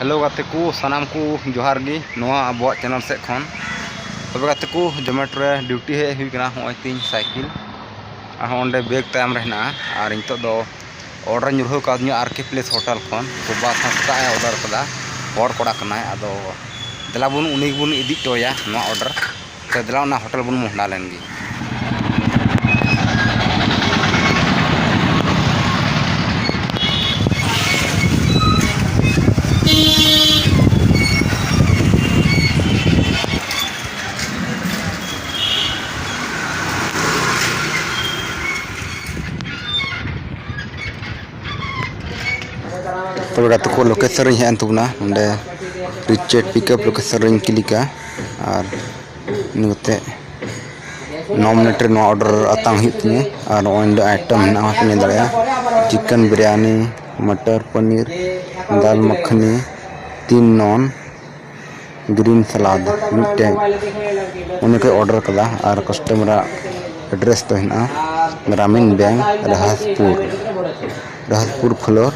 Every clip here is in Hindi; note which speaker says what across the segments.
Speaker 1: हेलो गाते को सानाम को जोहार गी नोआ अब चैनल से खन तबे गाते को जोमेटो रे ड्यूटी हे हुई कना होय तीन साइकिल ओंडे बैग तायम रहना और नितो दो ऑर्डर ᱧᱩᱨᱦᱟᱹ ᱠᱟᱫᱤᱧᱟ आरके प्लेस होटल खन सुबह सस्ता ऑर्डर कदा हर कोड़ा कना आदो देला बुन उनी बुन इदी टोया नो ऑर्डर तो देला ना होटल बुन मोहना लेनगी तब गाते को लोकेशन हेन तुबना ओंडे रिचेट पिकअप लोकेशन क्लिका और निते 9 मिनट रे नो ऑर्डर अतांग हितने और ओंडे आइटम ना हने दड़या चिकन बिरयानी मटर पनीर दाल मखनी 3 नॉन ग्रीन सलाद मिटे उन्हें के ऑर्डर कदा और कस्टमर एड्रेस तो हिना ग्रामीण बैंक रहसपुर फ्लोर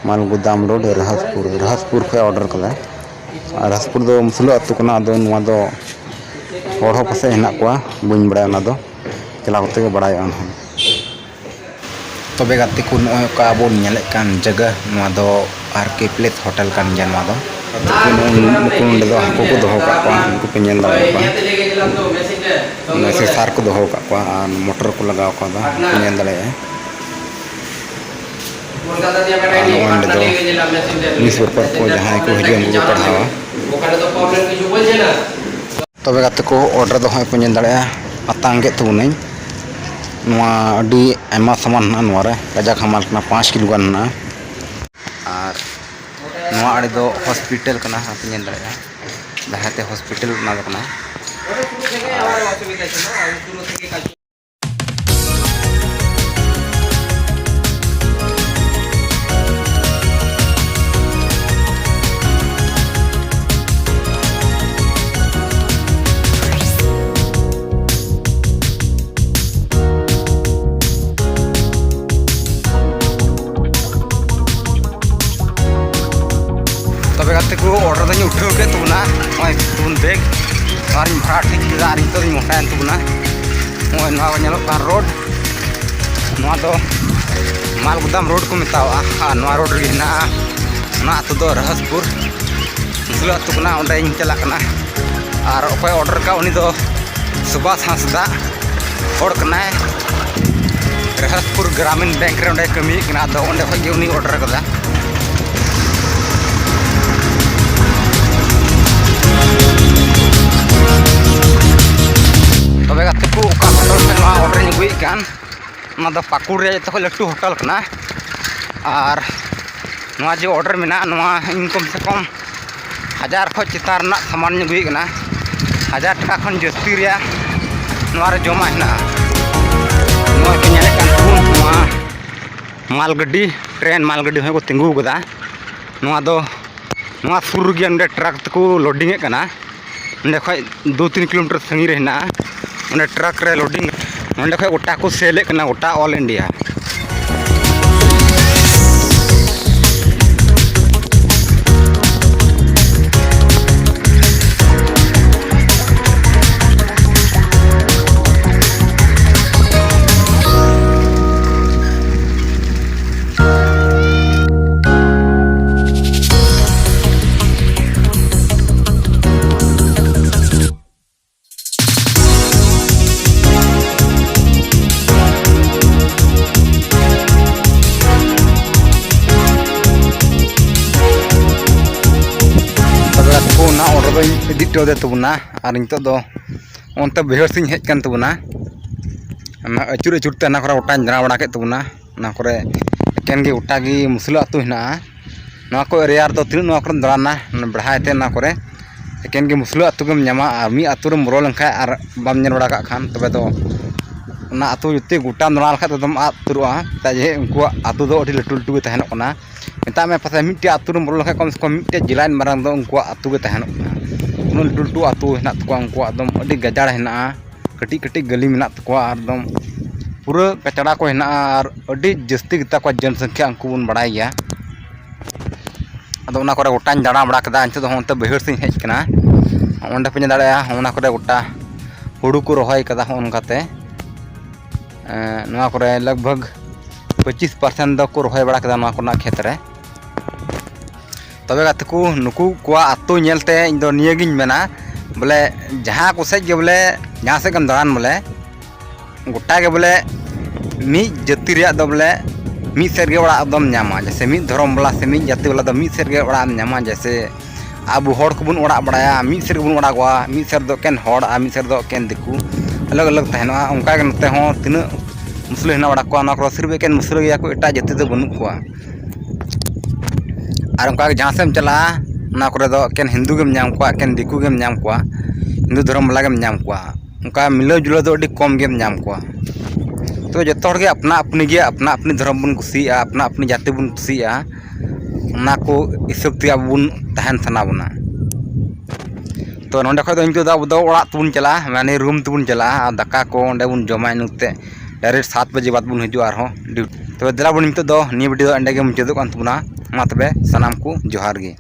Speaker 1: माल गोदाम रोड रहसपुर पे ऑर्डर कदा रहसपुर दो मुसलो अतु कना दो नुआ दो और हो पसे हेना कोआ बुñ बड़ा ना दो चला होते के बड़ाय अन तबे गाते को नय का बो नेले कान जगह नुआ दो आरके प्लेस होटल कान गया नुआ दो को दो हाको को दोहो का उनको पे नेल दा मैसे सार को दोहो का मोटर को लगाव का नेल दले न्यूज़पेपर को जहाँ को हजू उनको पढ़ावा तबे गाते को ऑर्डर दो है पेन दाड़ा अतांगे तबुन आयमा सामान ना रे गजा हमाल 5 किलो गान ना और आड़े दो हॉस्पिटल कना पेन दाड़ा जहाँते हॉस्पिटल ना कना को ऑर्डर दो उठो के तुना ओय तुन बैग और भाड़ा ठीक के आर तो मोटान तुना ओय नवा नेलो का रोड नवा दो माल गोदाम रोड को मितावा नवा रोड रे ना ना तो दो रहसपुर मुसलो तो कना ओंडे इन चला कना और ओय ऑर्डर का उनी दो सुभाष हांसदा और कना रहसपुर ग्रामीण बैंक रे ओंडे कमी कना दो ओंडे खय उनी ऑर्डर कदा तबे गाते को होटल से ऑर्डर गुई कान पाकुड़ रे तो लट्टू होटल कना और जो ऑर्डर में इन कम से कम 1000 खो चितार ना सामान गुई कना 1000 टका खन जस्ती रे जमा है माल गड्डी ट्रेन माल गड्डी को तिंगू कदा सुर गे ट्रक को लोडिंग कना खो 2-3 किलोमीटर संगी रहना ट्रक रे लोडिंग खो गोटा को सेले कना गोटा ऑल इंडिया इडिटो दे तबना और नितो दो ओंते बेहर सिंह हेज कान तबना अचुर अचुरते ना करे ओटा जरा बड़ा के तबना ना करे एकेन गे ओटा गी मुसला अतु हिना ना को एरिया दो तीन ना करे दराना बढ़ाते ना करे एकेन गे मुसला अतु गेम न्यामा मी अतु रे मरो लंखा और बाम नेल बड़ा का खान तबे दो ना अतु जुते गोटा दरा लखा तदम आ तुरुआ ताजे उनको अतु दो अति लटु लटु तहन कना मेता में पता मिट्टी अतु रे मरो लखा कम से कम मिट्टी जिलान मारंग दो उनको अतु गे तहन लटू आतु हेना तको उनको एकदम अड़ी गजाड़ हेना कटी कटी गली मेना तको एकदम पूरा कचड़ा को हेना और अड़ी जस्ती गता को जनसंख्या उनको बन बड़ा गया अदो उना करे गोटाñ दाड़ा बड़ा केदा नितो दो होंते बैहर सिं हेज कना ओंडे पे दाड़ा उना करे गोटा हुड़ू को रोहय कदा ओनकाते नोआ करे लगभग 25% दो को रोहय बड़ा केदा नोआ कोना खेत रे तबे गाते को नुकु कोआ आतो नेलते इन दो नियगिन मेना बोले जहां को सेज के बोले जहां से गम दाड़ान बोले गोटा के बोले मी जाति रिया दो बोले मी सेरगे ओड़ा दम न्यामा जैसे मी धर्म वाला से मी जाति वाला दो मी सेरगे ओड़ा न्यामा जैसे अब हड़ को बुन ओड़ा बड़ाया मी सेर बुन ओड़ा गवा मी सेर दो केन हड़ आ मी सेर दो केन दिकू अलग अलग तहनवा उनका के नते हो तिन मुसलिम ना बड़ा को ना को सिर्फ केन मुसलिम या को एटा जाति दो बनु को और उनका के जहां से चला ना करे दो केन हिंदू गेम नाम को केन दिकू गेम नाम को हिंदू धर्म वाला गेम नाम को उनका मिलो जुलो दो अडी कम गेम नाम को तो जो के अपना अपनी धर्म बन कुसिया अपना अपनी जाति बन कुसिया ना को हिसाब ते अब बन तहन सना बना तो नोंडे खय दो इनको दा दो ओड़ा तुन चला माने रूम तुन चला दाका को ओंडे बन जमा नुते डायरेक्ट 7 बजे बाद बन हिजु आरो तो देला बन नितो दो नि वीडियो एंडे के मुचादो कान तुना मा तबे सनाम को जोहार गे।